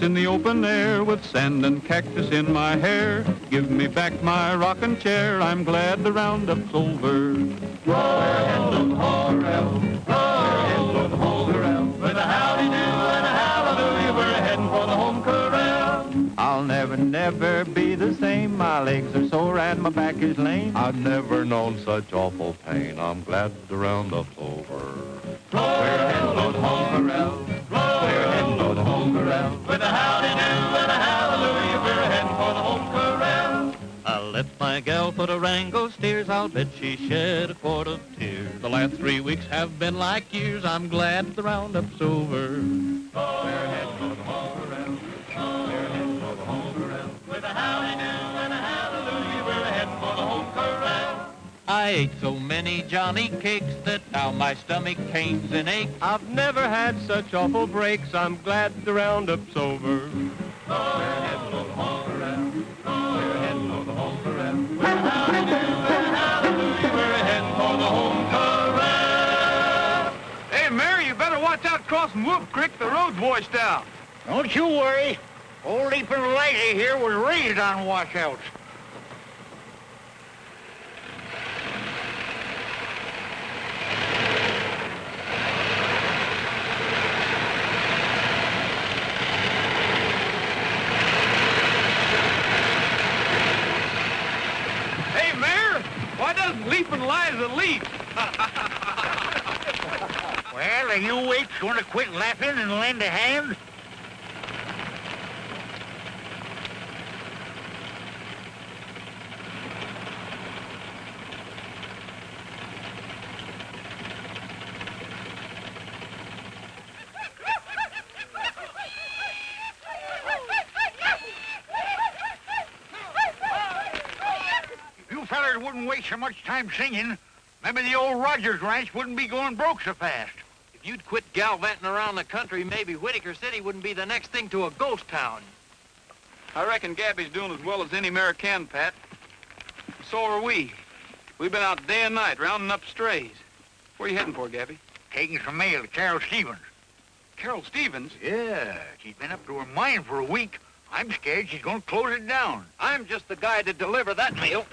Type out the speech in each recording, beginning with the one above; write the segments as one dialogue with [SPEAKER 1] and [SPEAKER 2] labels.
[SPEAKER 1] in the open air with sand and cactus in my hair. Give me back my rocking chair, I'm glad the roundup's over. Roll ahead, little Horrell, roll ahead, little Horrell, with a howdy-do and a hallelujah, we're heading for the home corral. I'll never, never be the same, my legs are sore and my back is lame.
[SPEAKER 2] I've never known such awful pain, I'm glad the roundup's over.
[SPEAKER 1] We're heading for the home corral. We're heading for the home corral. With a howdy-do and a hallelujah, we're heading for the home corral. I left my gal for the Rango steers, I'll bet she shed a quart of tears. The last 3 weeks have been like years, I'm glad the roundup's over. We're heading for the home corral. We're heading for the home corral. With a howdy-do and a hallelujah, we're heading for the home corral. I ate so many Johnny cakes that now my stomach pains and aches. I've never had such awful breaks, I'm glad the roundup's over. We're heading for the home corral. We're heading for the home corral. With a howdy-do and hallelujah, we're heading for the home corral.
[SPEAKER 3] Hey, Mary, you better watch out crossing Wolf Creek. The road's washed out.
[SPEAKER 4] Don't you worry. Old Leap and Lighty here was raised on washouts.
[SPEAKER 3] Hey, Mayor, why doesn't Leaping Liza leap?
[SPEAKER 4] Well, are you apes going to quit laughing and lend a hand? If you fellers wouldn't waste so much time singing, maybe the old Rogers Ranch wouldn't be going broke so fast.
[SPEAKER 5] If you'd quit gallivanting around the country, maybe Whitaker City wouldn't be the next thing to a ghost town.
[SPEAKER 3] I reckon Gabby's doing as well as any mare can, Pat. So are we. We've been out day and night rounding up strays. Where are you heading for, Gabby?
[SPEAKER 4] Taking some mail to Carol Stevens.
[SPEAKER 3] Carol Stevens?
[SPEAKER 4] Yeah, she's been up to her mine for a week. I'm scared she's going to close it down.
[SPEAKER 5] I'm just the guy to deliver that mail.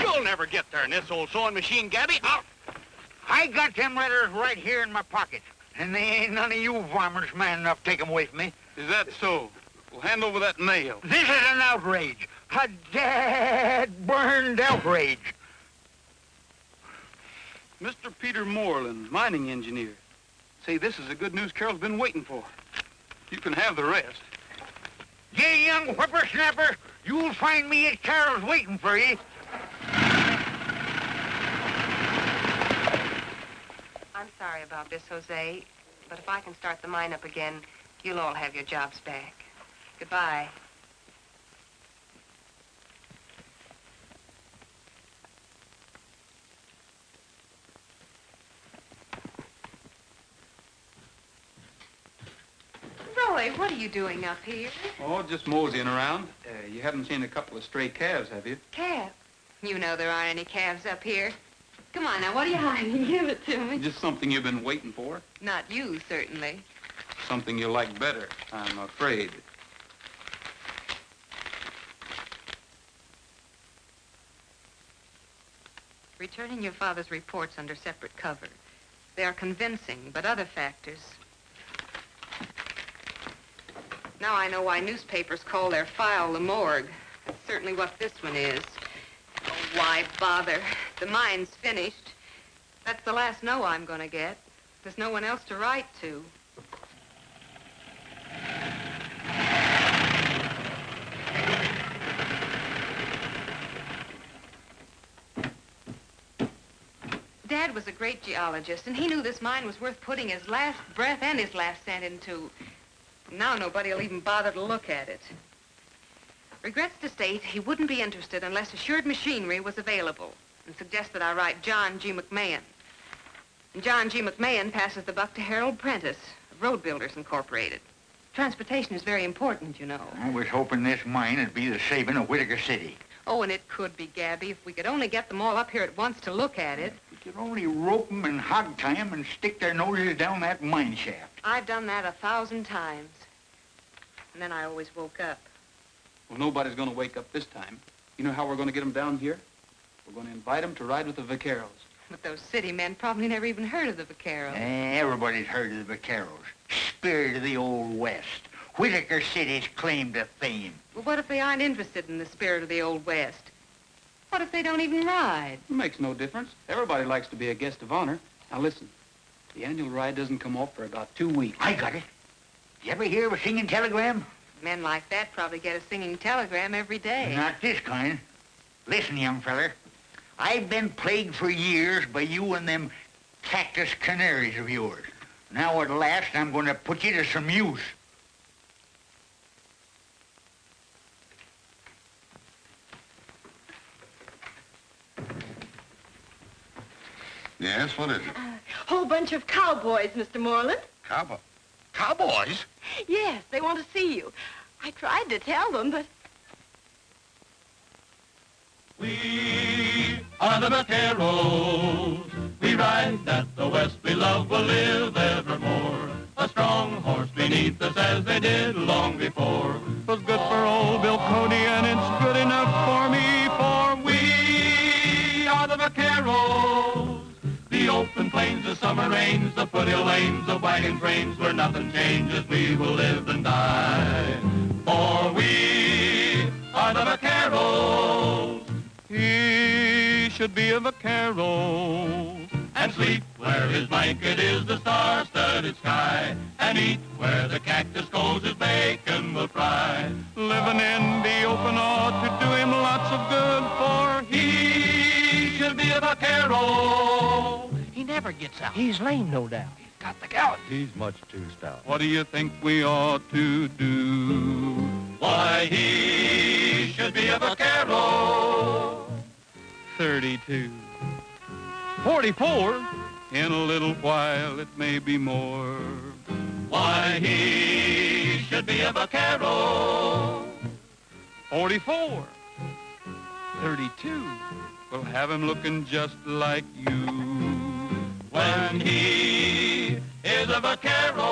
[SPEAKER 5] You'll never get there in this old sewing machine, Gabby.
[SPEAKER 4] I got them letters right here in my pocket, and they ain't none of you varmints man enough to take them away from me.
[SPEAKER 3] Is that so? Well, hand over that mail.
[SPEAKER 4] This is an outrage. A dad-burned outrage.
[SPEAKER 3] Mr. Peter Moreland, mining engineer. Say, this is the good news Carol's been waiting for. You can have the rest.
[SPEAKER 4] You young whippersnapper, you'll find me at Carol's waiting for you.
[SPEAKER 6] I'm sorry about this, Jose, but if I can start the mine up again, you'll all have your jobs back. Goodbye. Roy, what are you doing up here?
[SPEAKER 3] Oh, just moseying around. You haven't seen a couple of stray calves, have you?
[SPEAKER 6] Calf. You know there aren't any calves up here. Come on now, what are you hiding? Give it to me.
[SPEAKER 3] Just something you've been waiting for.
[SPEAKER 6] Not you, certainly.
[SPEAKER 3] Something you like better, I'm afraid.
[SPEAKER 6] Returning your father's reports under separate cover. They are convincing, but other factors. Now I know why newspapers call their file the morgue. That's certainly what this one is. Oh, why bother? The mine's finished. That's the last no I'm gonna get. There's no one else to write to. Dad was a great geologist, and he knew this mine was worth putting his last breath and his last cent into. Now nobody will even bother to look at it. Regrets to state he wouldn't be interested unless assured machinery was available, and suggests that I write John G. McMahon. And John G. McMahon passes the buck to Harold Prentice of Road Builders Incorporated. Transportation is very important, you know.
[SPEAKER 4] I was hoping this mine would be the saving of Whitaker City.
[SPEAKER 6] Oh, and it could be, Gabby, if we could only get them all up here at once to look at it.
[SPEAKER 4] We could only rope them and hog tie them and stick their noses down that mine shaft.
[SPEAKER 6] I've done that 1,000 times. And then I always woke up.
[SPEAKER 3] Well, nobody's going to wake up this time. You know how we're going to get them down here? We're going to invite them to ride with the vaqueros.
[SPEAKER 6] But those city men probably never even heard of the vaqueros.
[SPEAKER 4] Everybody's heard of the vaqueros. Spirit of the Old West. Whitaker City's claim to fame.
[SPEAKER 6] Well, what if they aren't interested in the spirit of the Old West? What if they don't even ride?
[SPEAKER 3] It makes no difference. Everybody likes to be a guest of honor. Now, listen. The annual ride doesn't come off for about 2 weeks.
[SPEAKER 4] I got it. You ever hear of a singing telegram?
[SPEAKER 6] Men like that probably get a singing telegram every day.
[SPEAKER 4] Not this kind. Listen, young feller. I've been plagued for years by you and them cactus canaries of yours. Now at last I'm going to put you to some use.
[SPEAKER 2] Yes, what is it?
[SPEAKER 7] Whole bunch of cowboys, Mr. Moreland.
[SPEAKER 2] Cowboys?
[SPEAKER 7] Yes, they want to see you. I tried to tell them, but...
[SPEAKER 1] We are the vaqueros. We ride that the West we love will live evermore. A strong horse beneath us as they did long before. 'Twas good for old Bill Cody and it's good enough for me, for we are the vaqueros. The open plains, the summer rains, the foothill lanes, the wagon trains, where nothing changes, we will live and die. For we are the vaqueros. He should be a vaquero and sleep where his blanket is the star-studded sky, and eat where the cactus goes his bacon will fry. Living in the open ought to do him lots of good, for he should be a vaquero.
[SPEAKER 5] He never gets out. He's lame, no doubt. He's got the gout.
[SPEAKER 2] He's much too stout.
[SPEAKER 1] What do you think we ought to do? Why, he should be a vaquero. 32. 44. In a little while it may be more. Why, he should be a vaquero. 44. 32. We'll have him looking just like you when he is a vaquero.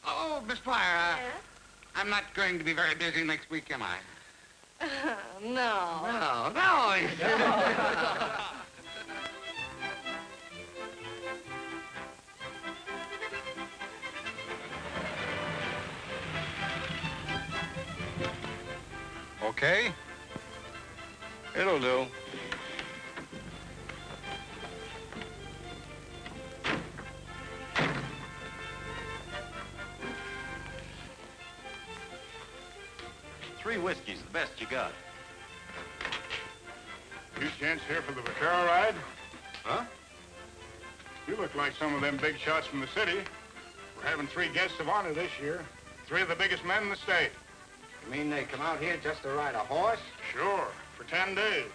[SPEAKER 5] Oh, Miss Dwyer, I'm not going to be very busy next week, am I?
[SPEAKER 7] No.
[SPEAKER 5] No.
[SPEAKER 3] Okay? It'll do.
[SPEAKER 5] Three whiskeys, the best you got.
[SPEAKER 8] You gents here for the vaquero ride?
[SPEAKER 5] Huh?
[SPEAKER 8] You look like some of them big shots from the city. We're having 3 guests of honor this year. 3 of the biggest men in the state.
[SPEAKER 5] You mean they come out here just to ride a horse?
[SPEAKER 8] Sure, for 10 days.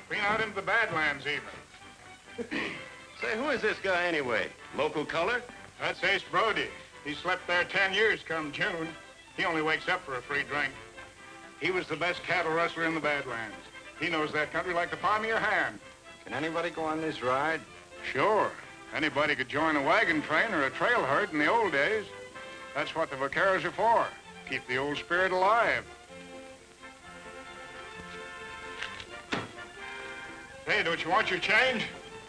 [SPEAKER 8] Clean out into the Badlands even.
[SPEAKER 5] Say, who is this guy anyway? Local color?
[SPEAKER 8] That's Ace Brody. He slept there 10 years come June. He only wakes up for a free drink. He was the best cattle rustler in the Badlands. He knows that country like the palm of your hand.
[SPEAKER 5] Can anybody go on this ride?
[SPEAKER 8] Sure. Anybody could join a wagon train or a trail herd in the old days. That's what the vaqueros are for. Keep the old spirit alive. Hey, don't you want your change?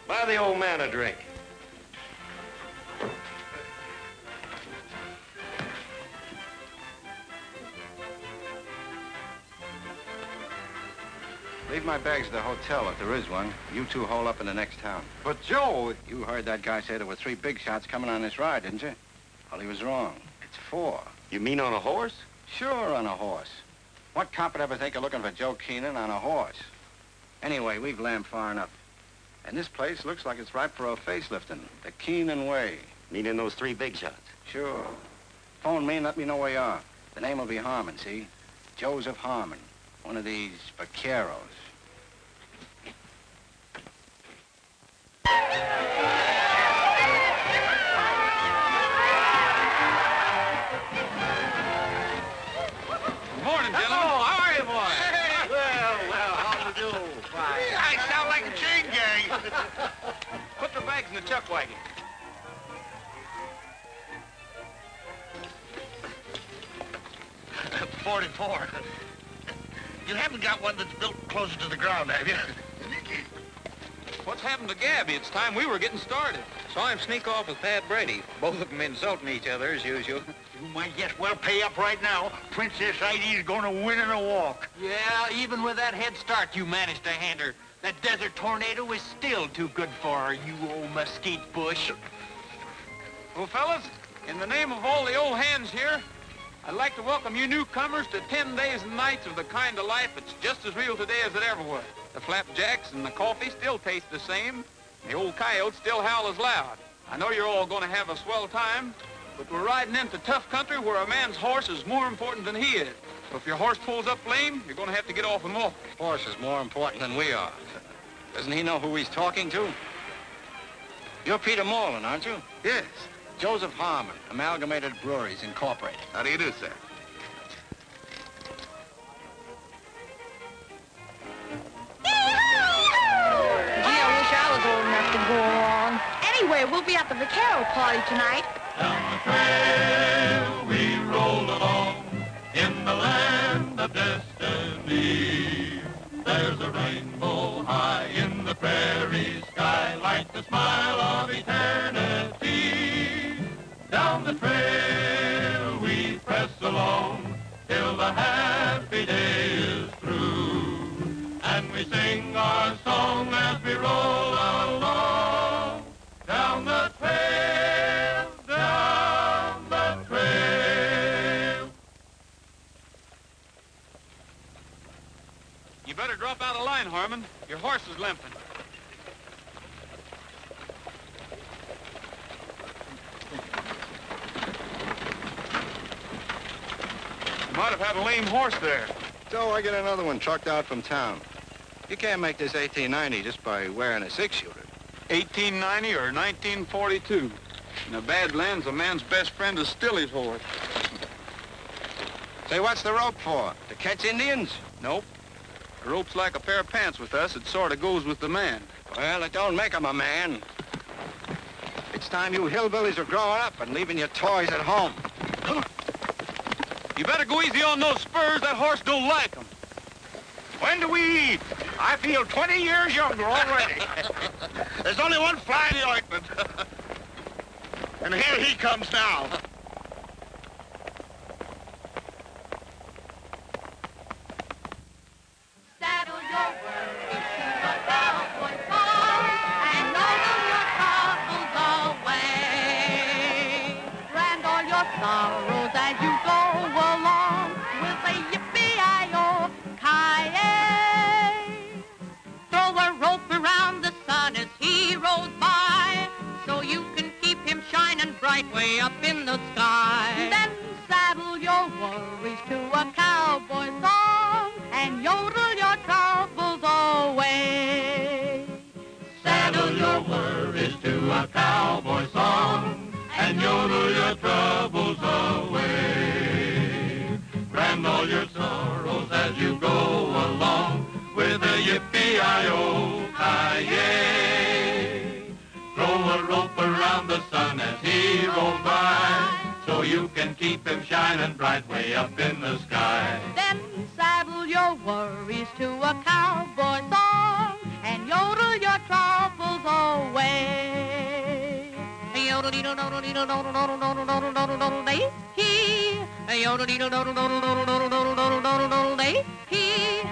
[SPEAKER 5] Buy the old man a drink.
[SPEAKER 9] Leave my bags at the hotel if there is one. You two hole up in the next town.
[SPEAKER 5] But, Joe...
[SPEAKER 9] You heard that guy say there were 3 big shots coming on this ride, didn't you? Well, he was wrong. It's 4.
[SPEAKER 5] You mean on a horse?
[SPEAKER 9] Sure, on a horse. What cop would ever think of looking for Joe Keenan on a horse? Anyway, we've lammed far enough. And this place looks like it's ripe for a facelifting. The Keenan way.
[SPEAKER 5] Meaning those 3 big shots?
[SPEAKER 9] Sure. Phone me and let me know where you are. The name will be Harmon, see? Joseph Harmon. One of these vaqueros.
[SPEAKER 3] Morning, gentlemen.
[SPEAKER 5] Oh, how are you, boy? Well, how do you do? Fine.
[SPEAKER 4] I sound like a chain gang.
[SPEAKER 3] Put the bags in the chuck wagon.
[SPEAKER 5] 44. You haven't got one that's built closer to the ground, have you?
[SPEAKER 3] What's happened to Gabby? It's time we were getting started.
[SPEAKER 5] Saw him sneak off with Pat Brady. Both of them insulting each other as usual. You might just well pay up right now. Princess Heidi's gonna win in a walk.
[SPEAKER 10] Yeah, even with that head start you managed to hand her. That desert tornado is still too good for her, you old mesquite bush.
[SPEAKER 3] Well, fellas, in the name of all the old hands here, I'd like to welcome you newcomers to 10 days and nights of the kind of life that's just as real today as it ever was. The flapjacks and the coffee still taste the same. The old coyotes still howl as loud. I know you're all going to have a swell time, but we're riding into tough country where a man's horse is more important than he is. So if your horse pulls up lame, you're going to have to get off and walk.
[SPEAKER 9] Horse is more important than we are. Doesn't he know who he's talking to? You're Peter Morland, aren't you?
[SPEAKER 8] Yes.
[SPEAKER 9] Joseph Harmon, Amalgamated Breweries Incorporated.
[SPEAKER 8] How do you do, sir?
[SPEAKER 7] Gee, I wish I was old enough to go along. Anyway, we'll be at the vaquero party tonight.
[SPEAKER 1] Down the trail we roll along in the land of destiny. There's a rainbow high in the prairie sky like the smile of eternity. Down the trail we press along till the happy day is through. And we sing our song as we roll along. Down the trail, down the trail.
[SPEAKER 3] You better drop out of line, Harmon. Your horse is limping. You might have had a lame horse there.
[SPEAKER 9] So I get another one trucked out from town. You can't make this 1890 just by wearing a six-shooter.
[SPEAKER 3] 1890 or 1942. In the Badlands, a man's best friend is still his horse.
[SPEAKER 9] Say, what's the rope for? To catch Indians?
[SPEAKER 3] Nope. The rope's like a pair of pants with us. It sort of goes with the man.
[SPEAKER 9] Well, it don't make him a man. It's time you hillbillies are growing up and leaving your toys at home.
[SPEAKER 3] You better go easy on those spurs. That horse don't like them.
[SPEAKER 8] When do we eat? I feel 20 years younger already.
[SPEAKER 5] There's only one fly in the ointment. And here he comes now.
[SPEAKER 7] Saddle your worries to a cowboy farm and load your troubles away. Brand all your sorrows as you go along with a yippee-i-o-ki-yay. Throw a rope around the sun as he rolls by so you can keep him shining bright way up in the sky. Then saddle your worries to a cowboy song and yodel your troubles away.
[SPEAKER 1] Saddle your worries to a cowboy song and yodel your troubles away. Brand all your sorrows as you go along with a yippee-i-o-ki-yay. Throw a rope around the sun as he rolls by so you can keep him shining bright way up in the sky.
[SPEAKER 7] Then saddle your worries to a cowboy song and yodel your troubles away. Yodel-dee-doo-doo-doo-doo-doo-doo-doo-doo-doo-doo-doo-doo-dee-hee. Yodel-dee-doo-doo-doo-doo-doo-doo-doo-doo-doo-doo-doo-doo-doo-dee-hee.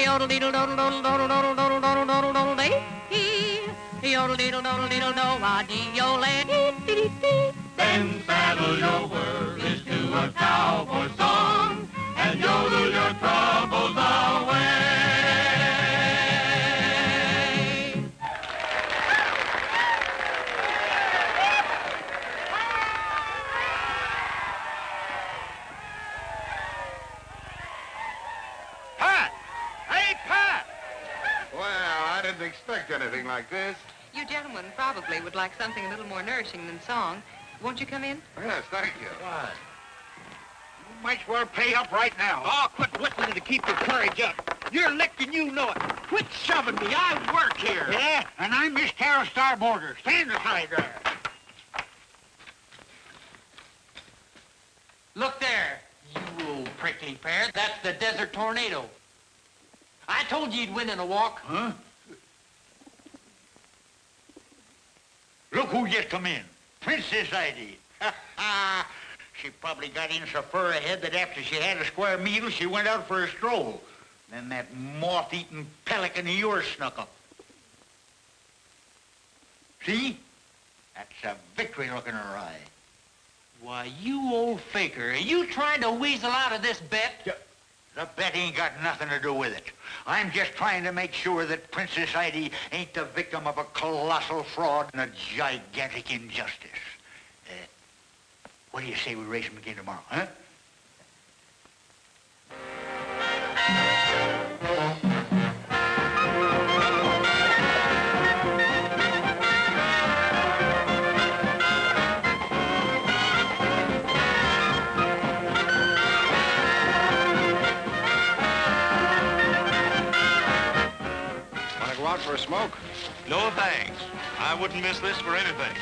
[SPEAKER 7] Yodel-dee-doo-doo-doo-doo-doo-doo-doo-doo-doo-doo-doo-dee-hee. Yodel-dee-doo-doo-doo-doo-doo-doo-doo-doo-doo-doo-dee-dee.
[SPEAKER 1] Then saddle your worries to a cowboy song and yodel your troubles away.
[SPEAKER 8] Pat! Hey, Pat! Well, I didn't expect anything like this.
[SPEAKER 6] You gentlemen probably would like something a little more nourishing than song. Won't you come in?
[SPEAKER 8] Yes, thank you.
[SPEAKER 5] What?
[SPEAKER 8] You might as well pay up right now.
[SPEAKER 5] Oh, quit whittling to keep your courage up. You're licked and you know it. Quit shoving me. I work here.
[SPEAKER 4] Yeah, and I'm Miss Tara Starboarder. Stand aside there.
[SPEAKER 10] Look there, you old prickly pear. That's the Desert Tornado. I told you you'd win in a walk.
[SPEAKER 4] Huh? Look who just come in. Princess Heidi. She probably got in so far ahead that after she had a square meal, she went out for a stroll. Then that moth-eaten pelican of yours snuck up. See? That's a victory look in her eye.
[SPEAKER 10] Why, you old faker, are you trying to weasel out of this bet?
[SPEAKER 4] The bet ain't got nothing to do with it. I'm just trying to make sure that Princess Heidi ain't the victim of a colossal fraud and a gigantic injustice. What do you say we race them again tomorrow, huh?
[SPEAKER 9] Want to go out for a smoke?
[SPEAKER 1] No thanks. I wouldn't miss this for anything.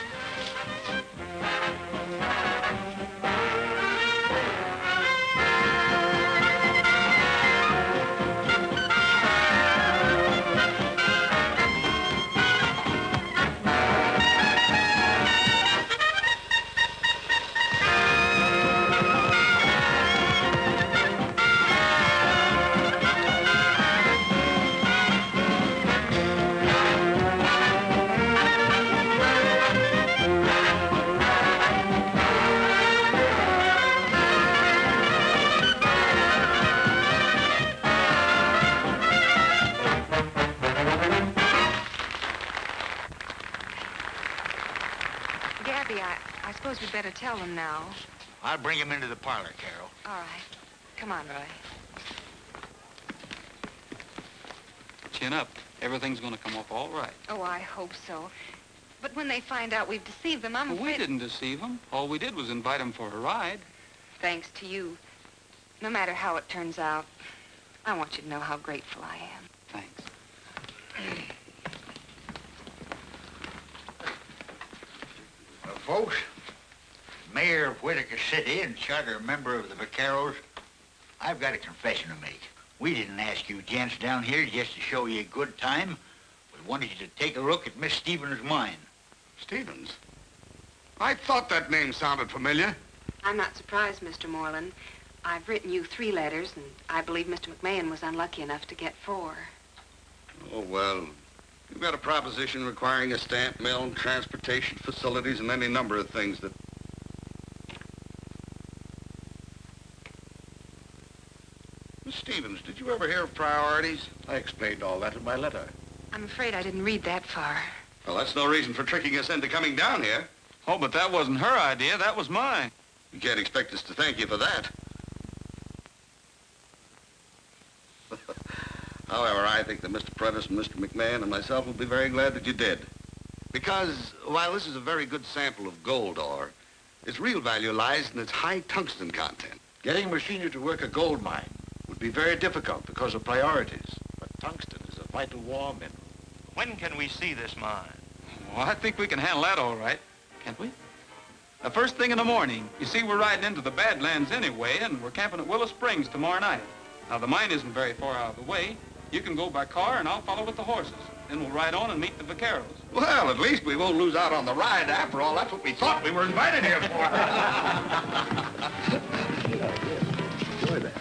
[SPEAKER 6] Gabby, I suppose we'd better tell them now.
[SPEAKER 4] I'll bring him into the parlor, Carol.
[SPEAKER 6] All right. Come on, Roy.
[SPEAKER 11] Chin up. Everything's going to come off all right.
[SPEAKER 6] Oh, I hope so. But when they find out we've deceived them, I'm
[SPEAKER 11] Well, we
[SPEAKER 6] afraid...
[SPEAKER 11] didn't deceive them. All we did was invite them for a ride.
[SPEAKER 6] Thanks to you. No matter how it turns out, I want you to know how grateful I am.
[SPEAKER 11] Thanks.
[SPEAKER 4] Well, folks, Mayor of Whitaker City and charter member of the Vaqueros, I've got a confession to make. We didn't ask you gents down here just to show you a good time. We wanted you to take a look at Miss Stevens' mine.
[SPEAKER 8] Stevens? I thought that name sounded familiar.
[SPEAKER 6] I'm not surprised, Mr. Moreland. I've written you 3 letters, and I believe Mr. McMahon was unlucky enough to get 4.
[SPEAKER 9] Oh, well, you've got a proposition requiring a stamp mill and transportation facilities and any number of things that... Miss Stevens, did you ever hear of priorities?
[SPEAKER 8] I explained all that in my letter.
[SPEAKER 6] I'm afraid I didn't read that far.
[SPEAKER 9] Well, that's no reason for tricking us into coming down here.
[SPEAKER 11] Oh, but that wasn't her idea. That was mine.
[SPEAKER 9] You can't expect us to thank you for that. However, I think that Mr. Prentice and Mr. McMahon and myself will be very glad that you did. Because while this is a very good sample of gold ore, its real value lies in its high tungsten content.
[SPEAKER 8] Getting machinery to work a gold mine would be very difficult because of priorities. But tungsten is a vital war mineral.
[SPEAKER 1] When can we see this mine?
[SPEAKER 11] Well, I think we can handle that all right. Can't we? The first thing in the morning. You see, we're riding into the Badlands anyway, and we're camping at Willow Springs tomorrow night. Now, the mine isn't very far out of the way. You can go by car, and I'll follow with the horses. Then we'll ride on and meet the vaqueros.
[SPEAKER 9] Well, at least we won't lose out on the ride. After all, that's what we thought we were invited here for.
[SPEAKER 8] Enjoy that.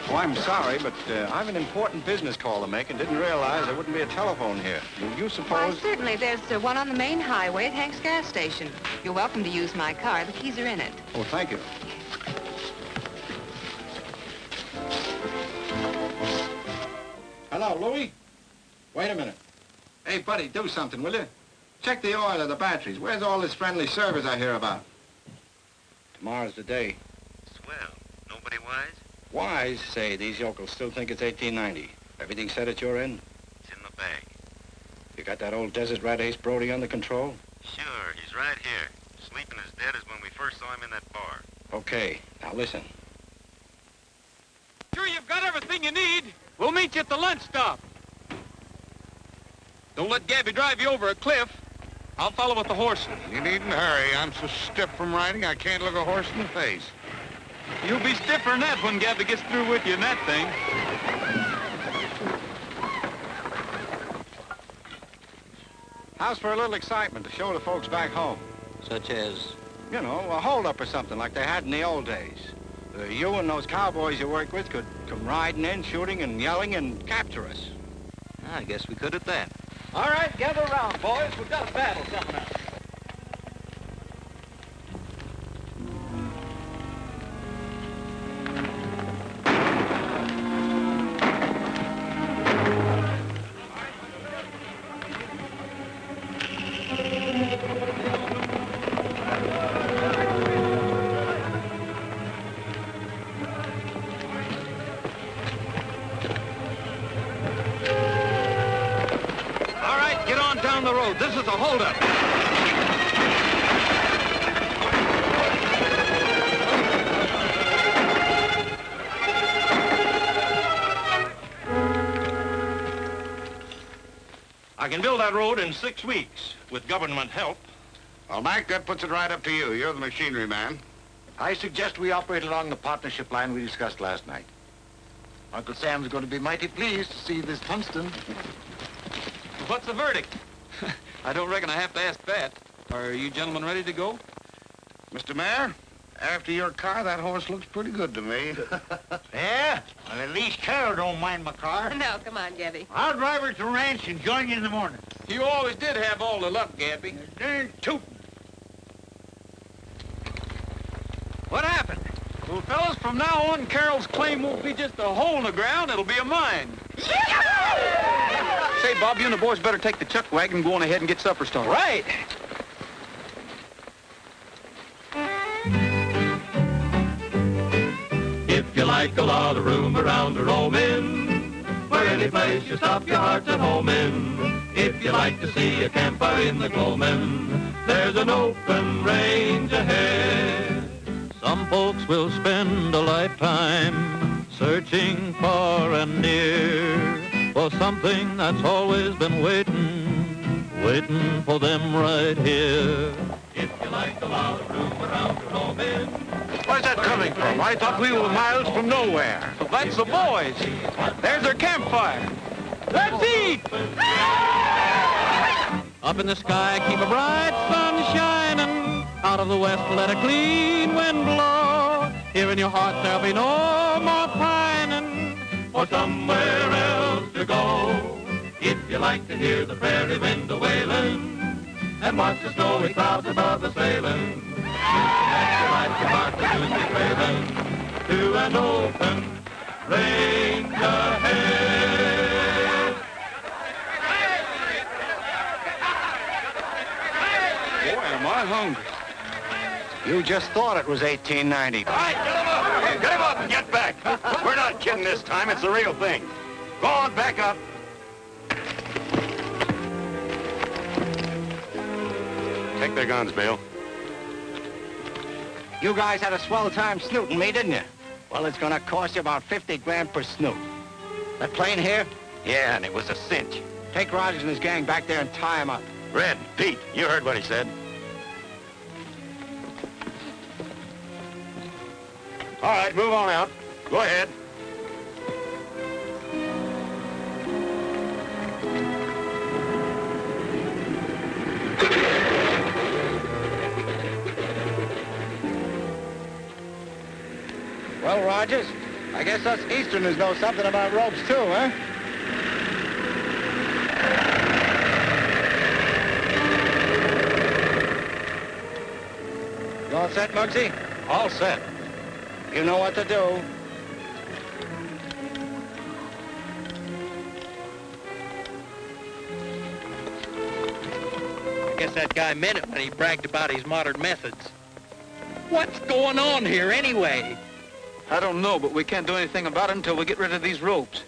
[SPEAKER 9] Oh, I'm sorry, but I've an important business call to make and didn't realize there wouldn't be a telephone here. Do you
[SPEAKER 6] Why,
[SPEAKER 9] suppose...
[SPEAKER 6] certainly. There's one on the main highway at Hank's gas station. You're welcome to use my car. The keys are in it.
[SPEAKER 9] Oh, thank you.
[SPEAKER 12] Hello, Louie? Wait a minute. Hey, buddy, do something, will you? Check the oil of the batteries. Where's all this friendly service I hear about?
[SPEAKER 9] Tomorrow's the day.
[SPEAKER 1] Swell. Nobody wise?
[SPEAKER 9] Wise, say, these yokels still think it's 1890. Everything set at your end?
[SPEAKER 1] It's in the bag.
[SPEAKER 9] You got that old desert rat Ace Brody under control?
[SPEAKER 1] Sure, he's right here. Sleeping as dead as when we first saw him in that bar.
[SPEAKER 9] Okay, now listen.
[SPEAKER 3] Sure you've got everything you need. We'll meet you at the lunch stop. Don't let Gabby drive you over a cliff. I'll follow with the horses.
[SPEAKER 8] You needn't hurry. I'm so stiff from riding, I can't look a horse in the face.
[SPEAKER 11] You'll be stiffer than that when Gabby gets through with you in that thing.
[SPEAKER 9] How's for a little excitement to show the folks back home?
[SPEAKER 10] Such as?
[SPEAKER 9] You know, a holdup or something like they had in the old days. You and those cowboys you work with could come riding in, shooting and yelling and capture us.
[SPEAKER 10] I guess we could at that.
[SPEAKER 5] All right, gather around, boys. We've got a battle coming up.
[SPEAKER 10] Down the road. This is a holdup.
[SPEAKER 5] I can build that road in 6 weeks with government help.
[SPEAKER 12] Well, Mac, that puts it right up to you. You're the machinery man.
[SPEAKER 5] I suggest we operate along the partnership line we discussed last night. Uncle Sam's going to be mighty pleased to see this tungsten.
[SPEAKER 11] What's the verdict? I don't reckon I have to ask that. Are you gentlemen ready to go?
[SPEAKER 12] Mr. Mayor, after your car, that horse looks pretty good to me.
[SPEAKER 4] Yeah? Well, at least Carol don't mind my car.
[SPEAKER 6] No, come on, Gabby.
[SPEAKER 4] I'll drive her to the ranch and join you in the morning.
[SPEAKER 11] You always did have all the luck, Gabby.
[SPEAKER 4] Darn tootin'.
[SPEAKER 11] What happened? Well, fellas, from now on, Carol's claim won't be just a hole in the ground. It'll be a mine. Say, Bob, you and the boys better take the chuck wagon and go on ahead and get supper started.
[SPEAKER 10] Right.
[SPEAKER 1] If you like a lot of room around to roam in, where any place you stop your heart's at home in. If you like to see a campfire in the gloaming, there's an open range ahead. Some folks will spend a lifetime searching far and near for something that's always been waiting for them right here. If you like a lot of room around your home in.
[SPEAKER 5] Where's that coming from? I thought we were miles from nowhere.
[SPEAKER 11] So that's the boys. There's their campfire. Let's eat!
[SPEAKER 1] Up in the sky, keep a bright sun shining. Out of the west, let a clean wind blow. Here in your heart, there'll be no more pining for somewhere else to go. If you like to hear the prairie wind a-wailing and watch the snowy clouds above the sailing, and your life, your heart will soon be trailing to an open range ahead.
[SPEAKER 9] Boy, am I hungry. You just thought it was 1890.
[SPEAKER 5] All right, get him up. Hey, get him up and get back. We're not kidding this time. It's the real thing. Go on, back up.
[SPEAKER 12] Take their guns, Bill.
[SPEAKER 9] You guys had a swell time snooting me, didn't you? Well, it's gonna cost you about 50 grand per snoot. That plane here?
[SPEAKER 5] Yeah, and it was a cinch.
[SPEAKER 9] Take Rogers and his gang back there and tie him up.
[SPEAKER 5] Red, Pete, you heard what he said. All right, move on out. Go ahead.
[SPEAKER 9] Well, Rogers, I guess us Easterners know something about ropes too, huh? You all set, Muggsy?
[SPEAKER 5] All set.
[SPEAKER 9] You know what to do.
[SPEAKER 10] I guess that guy meant it when he bragged about his modern methods. What's going on here anyway?
[SPEAKER 11] I don't know, but we can't do anything about it until we get rid of these ropes.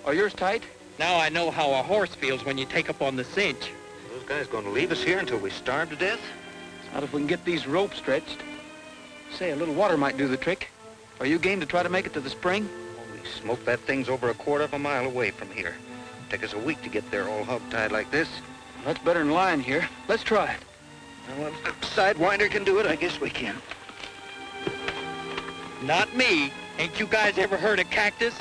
[SPEAKER 11] Are yours tight?
[SPEAKER 10] Now I know how a horse feels when you take up on the cinch.
[SPEAKER 5] Those guys going to leave us here until we starve to death?
[SPEAKER 11] Not if we can get these ropes stretched. Say, a little water might do the trick. Are you game to try to make it to the spring?
[SPEAKER 5] Holy smoke, that thing's over a quarter of a mile away from here. Take us a week to get there all hog-tied like this.
[SPEAKER 11] That's better than lying here. Let's try it.
[SPEAKER 5] Well, if the Sidewinder can do it, I guess we can.
[SPEAKER 10] Not me. Ain't you guys ever heard of cactus?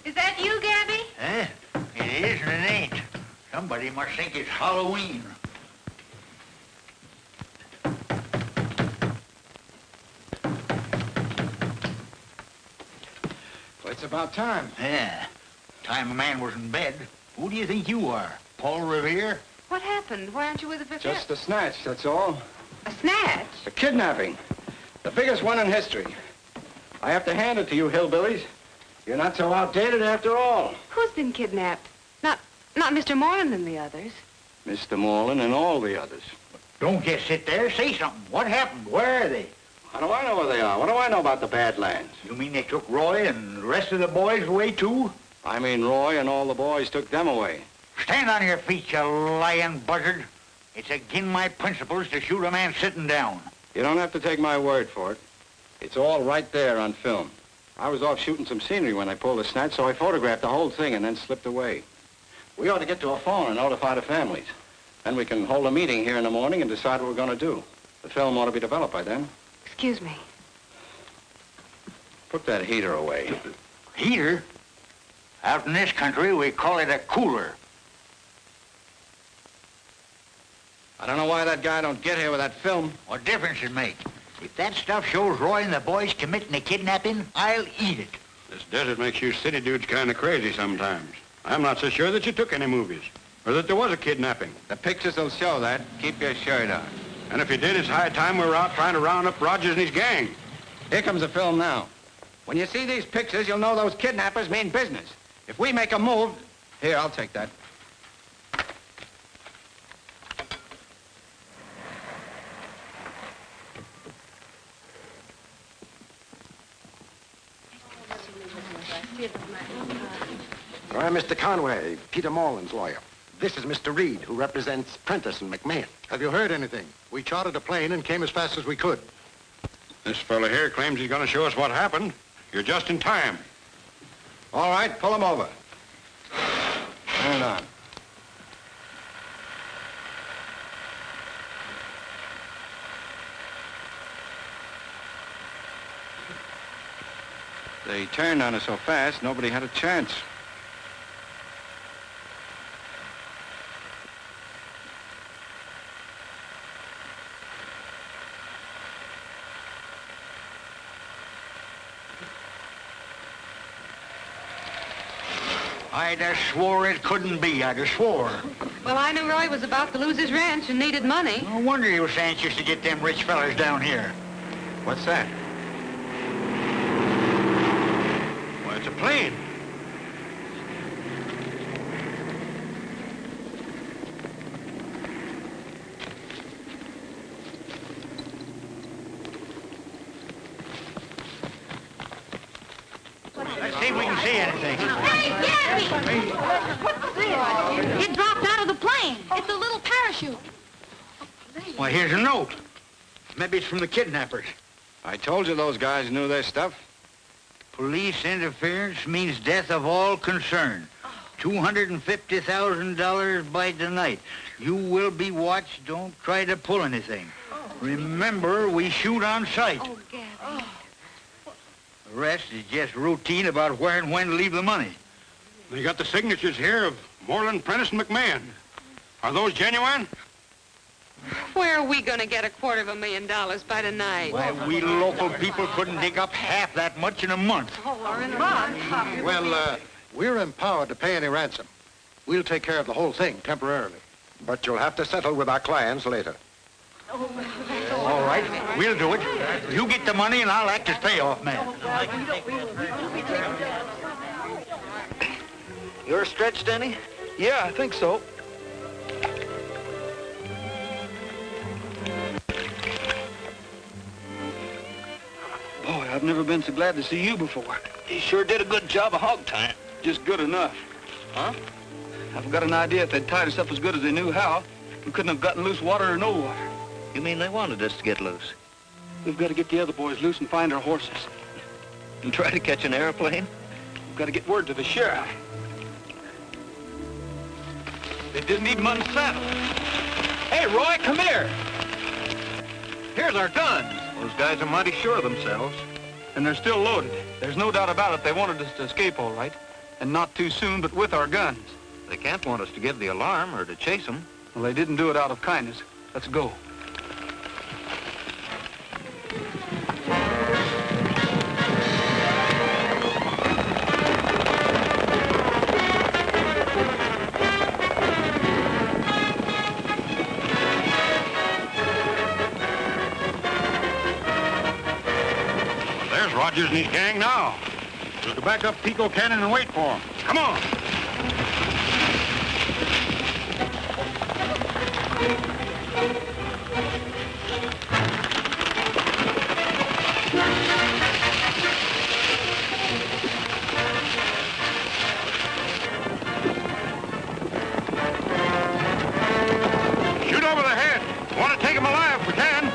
[SPEAKER 6] Is that you, Gabby?
[SPEAKER 4] Eh? It is and it ain't. Somebody must think it's Halloween.
[SPEAKER 12] Well, it's about time.
[SPEAKER 4] Yeah. Time a man was in bed. Who do you think you are? Paul Revere?
[SPEAKER 6] What happened? Why aren't you with the Vicar?
[SPEAKER 12] Just a snatch, that's all.
[SPEAKER 6] A snatch?
[SPEAKER 12] A kidnapping. The biggest one in history. I have to hand it to you, hillbillies. You're not so outdated after all.
[SPEAKER 6] Who's been kidnapped? Not Mr. Moreland and the others.
[SPEAKER 12] Mr. Moreland and all the others.
[SPEAKER 4] Don't just sit there. Say something. What happened? Where are they?
[SPEAKER 12] How do I know where they are? What do I know about the Badlands?
[SPEAKER 4] You mean they took Roy and the rest of the boys away, too?
[SPEAKER 12] I mean Roy and all the boys took them away.
[SPEAKER 4] Stand on your feet, you lying buzzard. It's against my principles to shoot a man sitting down.
[SPEAKER 12] You don't have to take my word for it. It's all right there on film. I was off shooting some scenery when I pulled the snatch, so I photographed the whole thing and then slipped away. We ought to get to a phone and notify the families. Then we can hold a meeting here in the morning and decide what we're going to do. The film ought to be developed by then.
[SPEAKER 6] Excuse me.
[SPEAKER 12] Put that heater away.
[SPEAKER 4] Heater? Out in this country, we call it a cooler.
[SPEAKER 12] I don't know why that guy don't get here with that film.
[SPEAKER 4] What difference it make? If that stuff shows Roy and the boys committing a kidnapping, I'll eat it.
[SPEAKER 8] This desert makes you city dudes kind of crazy sometimes. I'm not so sure that you took any movies, or that there was a kidnapping.
[SPEAKER 12] The pictures will show that. Keep your shirt on.
[SPEAKER 8] And if you did, it's high time we were out trying to round up Rogers and his gang.
[SPEAKER 12] Here comes the film now. When you see these pictures, you'll know those kidnappers mean business. If we make a move... Here, I'll take that.
[SPEAKER 13] I'm Mr. Conway, Peter Moreland's lawyer. This is Mr. Reed, who represents Prentice and McMahon.
[SPEAKER 14] Have you heard anything? We chartered a plane and came as fast as we could.
[SPEAKER 8] This fella here claims he's going to show us what happened. You're just in time.
[SPEAKER 12] All right, pull him over. Turn it on. They turned on us so fast, nobody had a chance.
[SPEAKER 4] I'd have swore it couldn't be. I'd have swore.
[SPEAKER 6] Well, I knew Roy was about to lose his ranch and needed money.
[SPEAKER 4] No wonder he was anxious to get them rich fellas down here.
[SPEAKER 12] What's that?
[SPEAKER 8] Why, it's a plane.
[SPEAKER 4] Let's see if we can see anything.
[SPEAKER 7] Hey, Gabby! What's this? It dropped out of the plane. It's a little parachute.
[SPEAKER 4] Why, here's a note. Maybe it's from the kidnappers.
[SPEAKER 12] I told you those guys knew their stuff.
[SPEAKER 4] Police interference means death of all concerned. $250,000 by tonight. You will be watched. Don't try to pull anything. Remember, we shoot on sight.
[SPEAKER 6] Oh, Gabby.
[SPEAKER 4] The rest is just routine about where and when to leave the money.
[SPEAKER 8] They got the signatures here of Moreland, Prentice, and McMahon. Are those genuine?
[SPEAKER 6] Where are we going to get $250,000 by tonight?
[SPEAKER 4] Why, we local people couldn't dig up half that much in a month.
[SPEAKER 14] Well, we're empowered to pay any ransom. We'll take care of the whole thing temporarily.
[SPEAKER 13] But you'll have to settle with our clients later.
[SPEAKER 4] All right, we'll do it. You get the money and I'll act as payoff man.
[SPEAKER 10] You're stretched any?
[SPEAKER 15] Yeah, I think so. Boy, I've never been so glad to see you before.
[SPEAKER 10] You sure did a good job of hog tying.
[SPEAKER 15] Just good enough.
[SPEAKER 10] Huh?
[SPEAKER 15] I've got an idea if they'd tied us up as good as they knew how, we couldn't have gotten loose water or no water.
[SPEAKER 5] You mean they wanted us to get loose?
[SPEAKER 15] We've got to get the other boys loose and find our horses.
[SPEAKER 5] And try to catch an airplane?
[SPEAKER 15] We've got to get word to the sheriff. They didn't even unsaddle.
[SPEAKER 10] Hey, Roy, come here. Here's our guns.
[SPEAKER 5] Those guys are mighty sure of themselves.
[SPEAKER 11] And they're still loaded. There's no doubt about it. They wanted us to escape all right. And not too soon, but with our guns.
[SPEAKER 5] They can't want us to give the alarm or to chase them.
[SPEAKER 11] Well, they didn't do it out of kindness. Let's go.
[SPEAKER 8] Rogers and his gang now. We'll go back up Pico Canyon and wait for them. Come on. Shoot over the head. Want to take him alive if we can.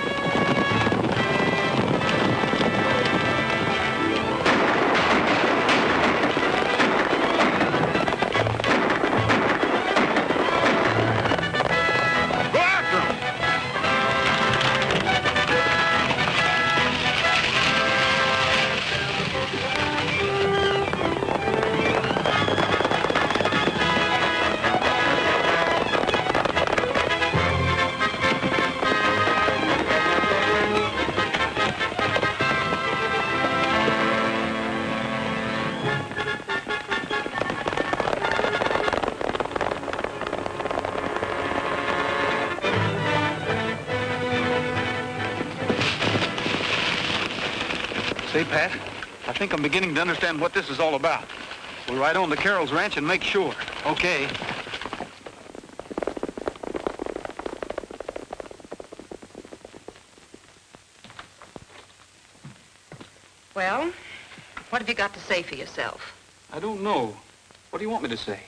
[SPEAKER 11] Say, Pat, I think I'm beginning to understand what this is all about. We'll ride on to Carroll's ranch and make sure. Okay.
[SPEAKER 6] Well, what have you got to say for yourself?
[SPEAKER 11] I don't know. What do you want me to say?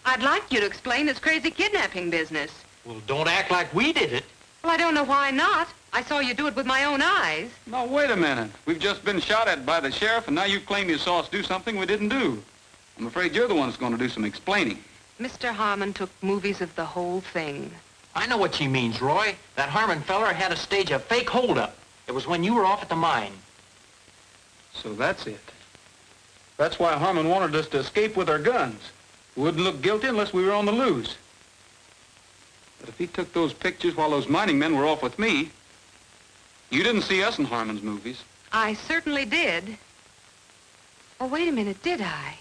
[SPEAKER 6] I'd like you to explain this crazy kidnapping business.
[SPEAKER 10] Well, don't act like we did it.
[SPEAKER 6] Well, I don't know why not. I saw you do it with my own eyes.
[SPEAKER 11] Now, wait a minute. We've just been shot at by the sheriff, and now you claim you saw us do something we didn't do. I'm afraid you're the one that's going to do some explaining.
[SPEAKER 6] Mr. Harmon took movies of the whole thing.
[SPEAKER 10] I know what she means, Roy. That Harmon feller had to stage a fake holdup. It was when you were off at the mine.
[SPEAKER 11] So that's it. That's why Harmon wanted us to escape with our guns. We wouldn't look guilty unless we were on the loose. But if he took those pictures while those mining men were off with me, you didn't see us in Harmon's movies.
[SPEAKER 6] I certainly did. Oh, wait a minute, did I? I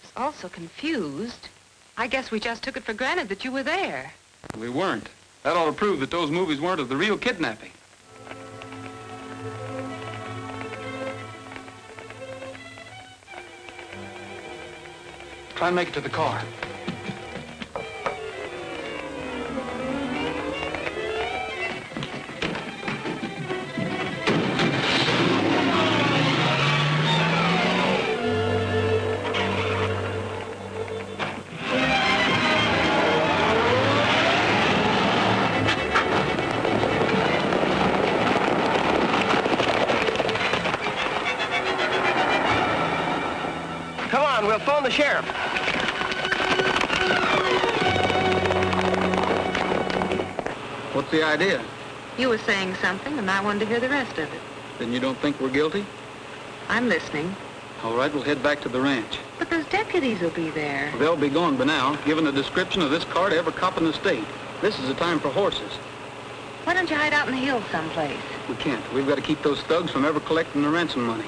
[SPEAKER 6] was also confused. I guess we just took it for granted that you were there.
[SPEAKER 11] We weren't. That ought to prove that those movies weren't of the real kidnapping. Try and make it to the car.
[SPEAKER 16] Come on, we'll phone the sheriff.
[SPEAKER 11] What's the idea?
[SPEAKER 6] You were saying something, and I wanted to hear the rest of it.
[SPEAKER 11] Then you don't think we're guilty?
[SPEAKER 6] I'm listening.
[SPEAKER 11] All right, we'll head back to the ranch.
[SPEAKER 6] But those deputies will be there.
[SPEAKER 11] They'll be gone by now, giving a description of this car to every cop in the state. This is the time for horses.
[SPEAKER 6] Why don't you hide out in the hills someplace?
[SPEAKER 11] We can't. We've got to keep those thugs from ever collecting the ransom money.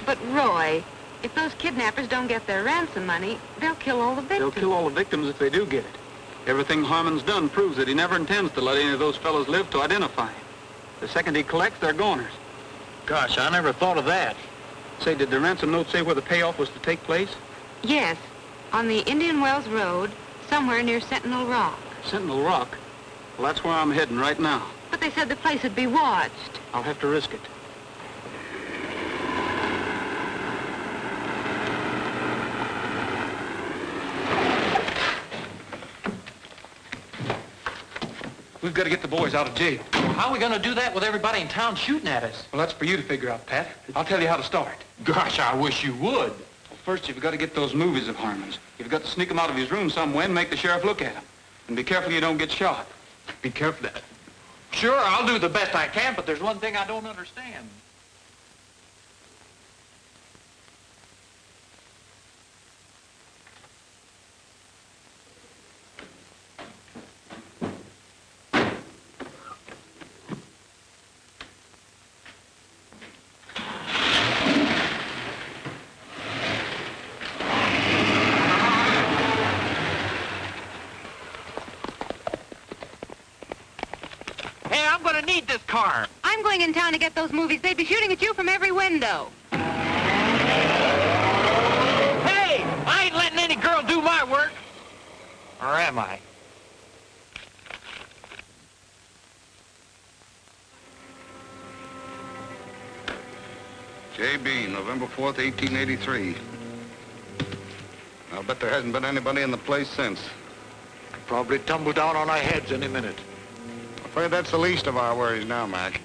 [SPEAKER 6] But, Roy, if those kidnappers don't get their ransom money, they'll kill all the victims.
[SPEAKER 11] They'll kill all the victims if they do get it. Everything Harmon's done proves that he never intends to let any of those fellows live to identify him. The second he collects, they're goners.
[SPEAKER 10] Gosh, I never thought of that.
[SPEAKER 11] Say, did the ransom note say where the payoff was to take place?
[SPEAKER 6] Yes, on the Indian Wells Road, somewhere near Sentinel Rock.
[SPEAKER 11] Sentinel Rock? Well, that's where I'm heading right now.
[SPEAKER 6] But they said the place would be watched.
[SPEAKER 11] I'll have to risk it. We've got to get the boys out of jail.
[SPEAKER 10] Well, how are we going to do that with everybody in town shooting at us?
[SPEAKER 11] Well, that's for you to figure out, Pat. I'll tell you how to start.
[SPEAKER 10] Gosh, I wish you would.
[SPEAKER 11] Well, first, you've got to get those movies of Harmon's. You've got to sneak them out of his room somewhere and make the sheriff look at them. And be careful you don't get shot.
[SPEAKER 10] Be careful. Sure, I'll do the best I can, but there's one thing I don't understand. Need this car.
[SPEAKER 6] I'm going in town to get those movies. They'd be shooting at you from every window.
[SPEAKER 10] Hey, I ain't letting any girl do my work. Or am I?
[SPEAKER 2] J.B., November 4th, 1883. I'll bet there hasn't been anybody in the place since.
[SPEAKER 14] Probably tumble down on our heads any minute.
[SPEAKER 2] Afraid that's the least of our worries now, Mac.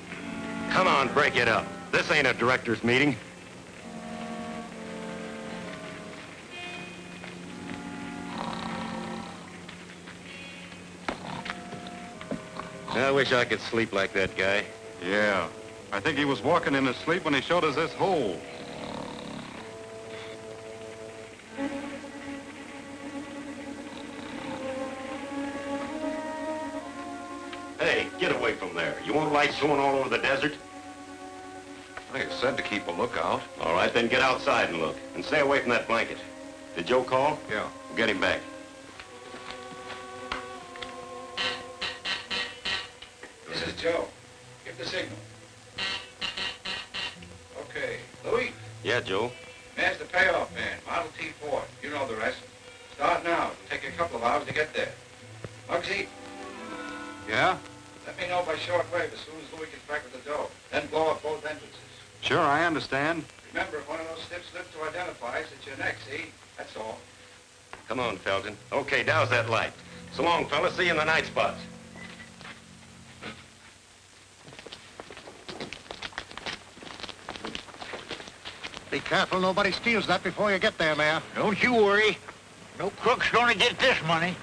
[SPEAKER 13] Come on, break it up. This ain't a director's meeting. I wish I could sleep like that guy.
[SPEAKER 2] Yeah. I think he was walking in his sleep when he showed us this hole.
[SPEAKER 13] Hey, get away from there. You want lights showing all over the desert?
[SPEAKER 2] They said to keep a lookout.
[SPEAKER 13] All right, then get outside and look. And stay away from that blanket. Did Joe call?
[SPEAKER 2] Yeah.
[SPEAKER 13] We'll get him back.
[SPEAKER 12] This is Joe. Give the signal. Okay. Louis?
[SPEAKER 13] Yeah, Joe.
[SPEAKER 12] Man's the payoff man. Model T4. You know the rest. Start now. It'll take you a couple of hours to get there. Muggsy?
[SPEAKER 2] Yeah?
[SPEAKER 12] Let me know by shortwave as soon as Louis gets back with the dough. Then blow up both entrances.
[SPEAKER 2] Sure, I understand.
[SPEAKER 12] Remember, if one of those stiffs lives to identify us, it's your neck, see? That's all.
[SPEAKER 13] Come on, Felton. Okay, douse that light. So long, fellas. See you in the night spots.
[SPEAKER 14] Be careful nobody steals that before you get there, Mayor.
[SPEAKER 4] Don't you worry. No crook's gonna get this money.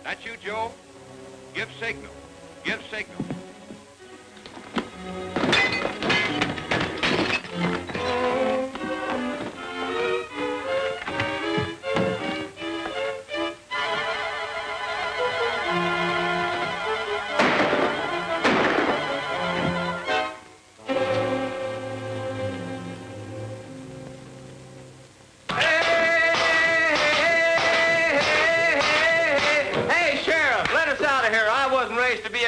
[SPEAKER 8] That you, Joe? Give signal. Give signal.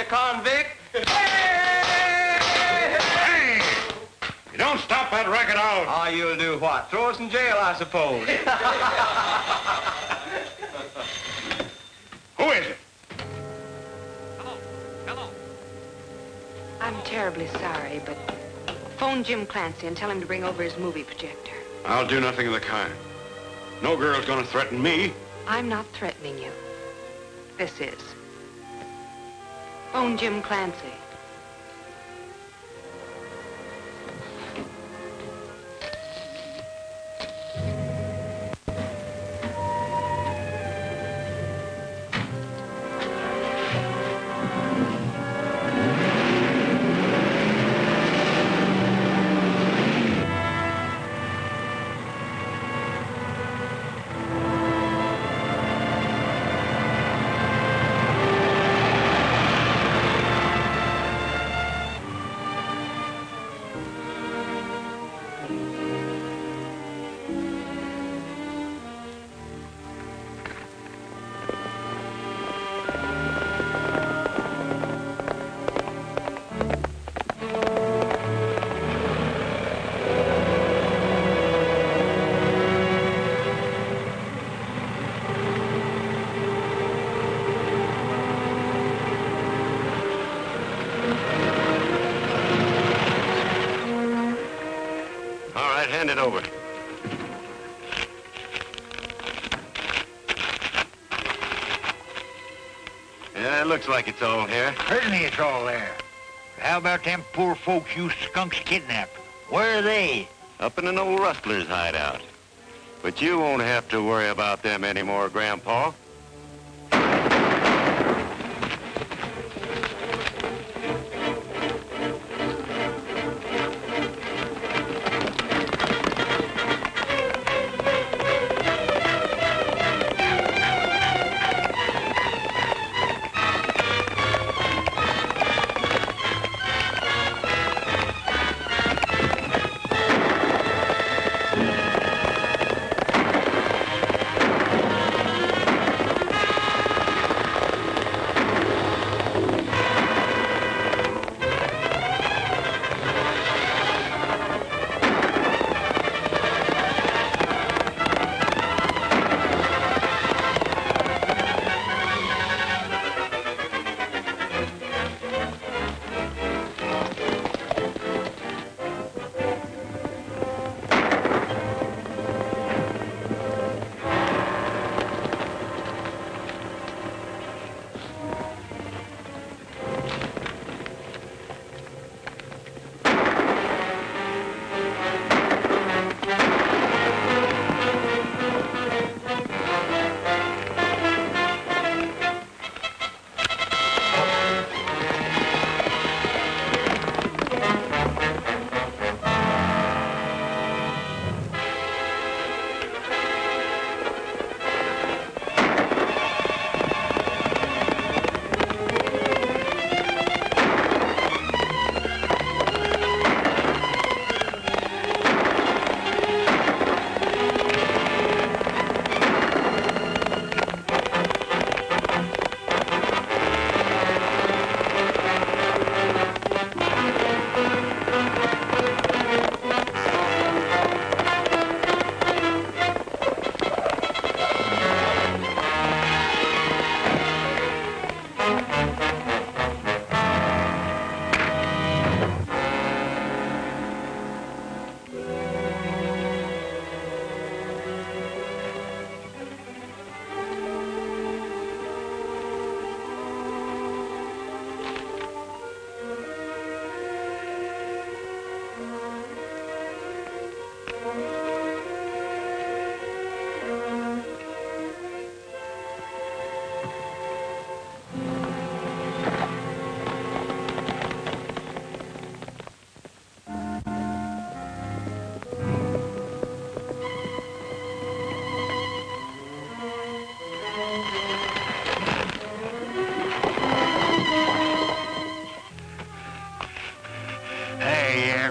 [SPEAKER 10] Convict.
[SPEAKER 8] Hey! You don't stop that racket out.
[SPEAKER 10] Oh, you'll do what? Throw us in jail, I suppose.
[SPEAKER 8] Who is it?
[SPEAKER 10] Hello.
[SPEAKER 6] I'm terribly sorry, but phone Jim Clancy and tell him to bring over his movie projector.
[SPEAKER 13] I'll do nothing of the kind. No girl's gonna threaten me.
[SPEAKER 6] I'm not threatening you. This is. Phone Jim Clancy.
[SPEAKER 12] All right, hand it over. Yeah, it looks like it's all here.
[SPEAKER 4] Certainly it's all there. How about them poor folks you skunks kidnapped? Where are they?
[SPEAKER 12] Up in an old rustler's hideout. But you won't have to worry about them anymore, Grandpa.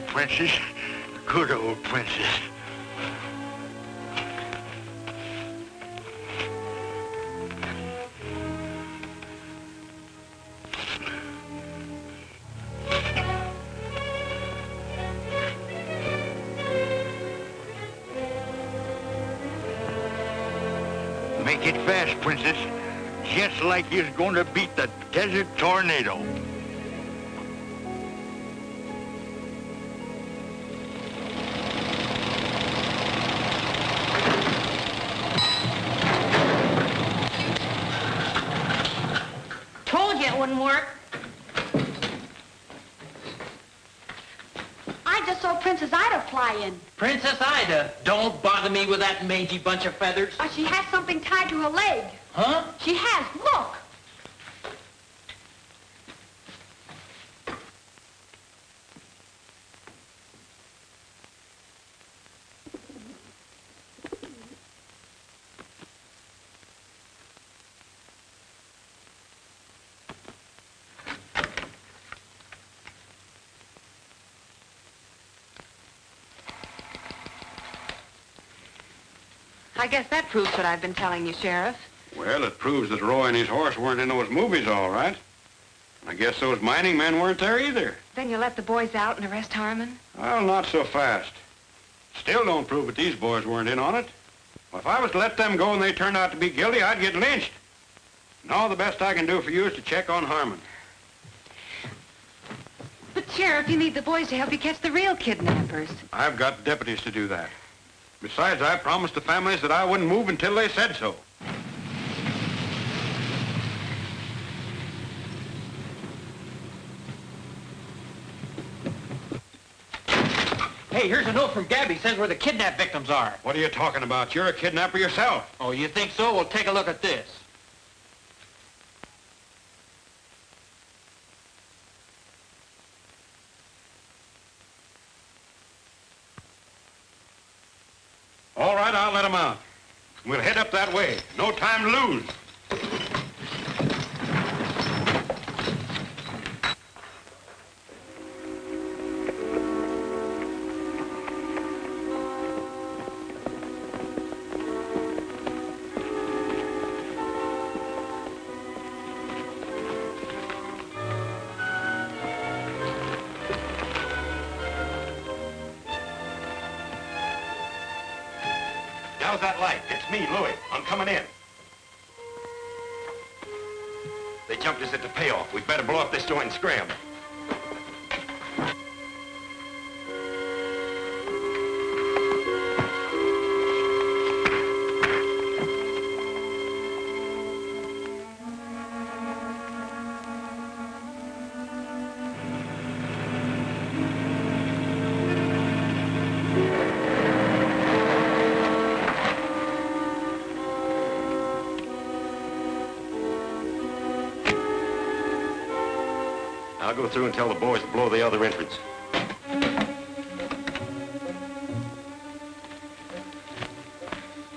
[SPEAKER 4] Princess. Good old princess. Make it fast, princess. Just like you're going to beat the desert tornado.
[SPEAKER 7] Told you it wouldn't work.
[SPEAKER 17] I just saw Princess Ida fly in.
[SPEAKER 10] Princess Ida, don't bother me with that mangy bunch of feathers.
[SPEAKER 17] She has something tied to her leg.
[SPEAKER 10] Huh?
[SPEAKER 17] She has. Look.
[SPEAKER 6] I guess that proves what I've been telling you, Sheriff.
[SPEAKER 12] Well, it proves that Roy and his horse weren't in those movies, all right. I guess those mining men weren't there either.
[SPEAKER 6] Then you let the boys out and arrest Harmon?
[SPEAKER 12] Well, not so fast. Still don't prove that these boys weren't in on it. Well, if I was to let them go and they turned out to be guilty, I'd get lynched. Now the best I can do for you is to check on Harmon.
[SPEAKER 17] But
[SPEAKER 6] Sheriff, you need the boys to help you catch the real kidnappers.
[SPEAKER 14] I've got deputies to do that. Besides, I promised the families that I wouldn't move until they said so.
[SPEAKER 10] Hey, here's a note from Gabby. Says where the kidnap victims are.
[SPEAKER 14] What are you talking about? You're a kidnapper yourself.
[SPEAKER 10] Oh, you think so? Well, take a look at this.
[SPEAKER 14] All right, I'll let them out. We'll head up that way. No time to lose.
[SPEAKER 12] How's that light? It's me, Louis. I'm coming in. They jumped us at the payoff. We'd better blow up this joint and scram. I'll go through and tell the boys to blow the other entrance.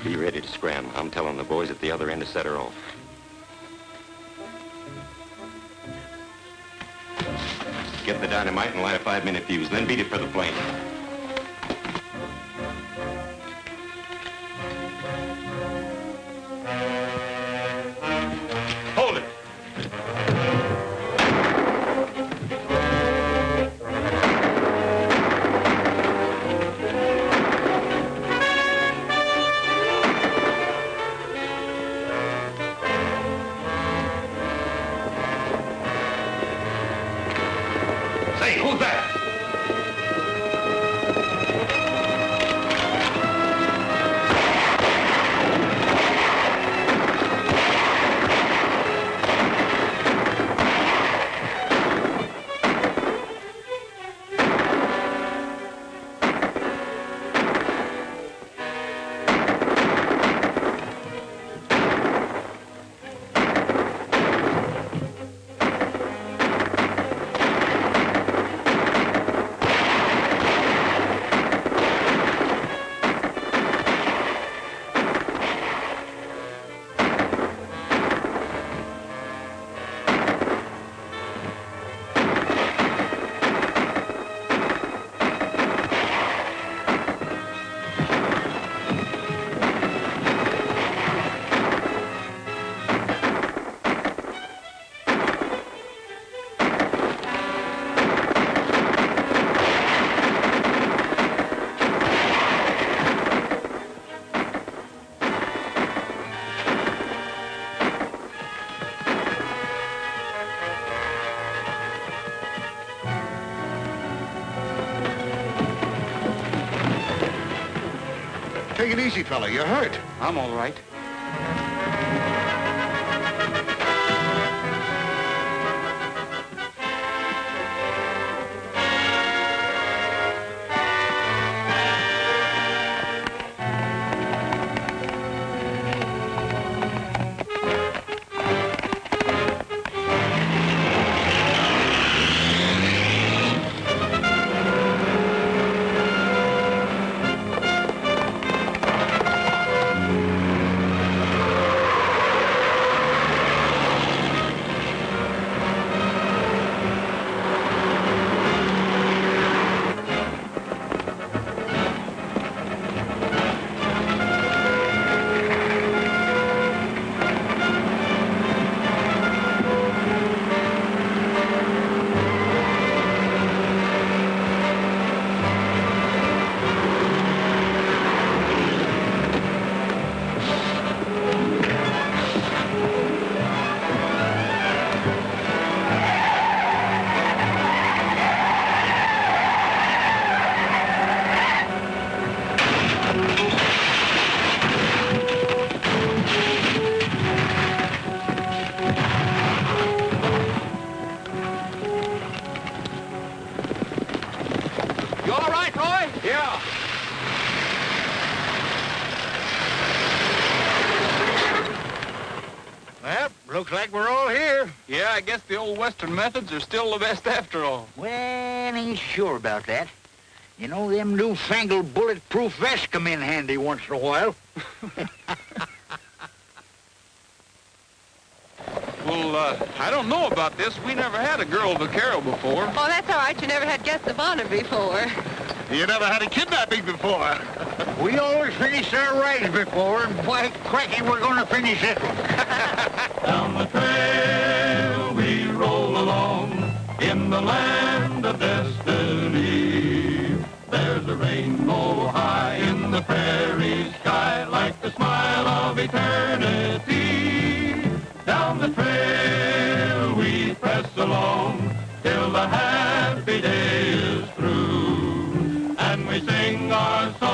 [SPEAKER 12] Be ready to scram. I'm telling the boys at the other end to set her off. Get the dynamite and light a 5-minute fuse, then beat it for the plane. Hold it! Say, who's that?
[SPEAKER 14] Take it easy, fella. You're hurt.
[SPEAKER 11] I'm all right.
[SPEAKER 5] Looks like we're all here.
[SPEAKER 11] Yeah, I guess the old Western methods are still the best after all.
[SPEAKER 4] Well, ain't sure about that. You know, them newfangled bulletproof vests come in handy once in a while.
[SPEAKER 11] Well, I don't know about this. We never had a girl vaquero before.
[SPEAKER 6] Oh, that's all right. You never had guests of honor before.
[SPEAKER 8] You never had a kidnapping before.
[SPEAKER 4] We always finished our rides before, and why, cracky, we're going to finish it.
[SPEAKER 1] Down the trail we roll along in the land of destiny. There's a rainbow high in the prairie sky like the smile of eternity. Down the trail we press along till the happy day is through, and we sing our song.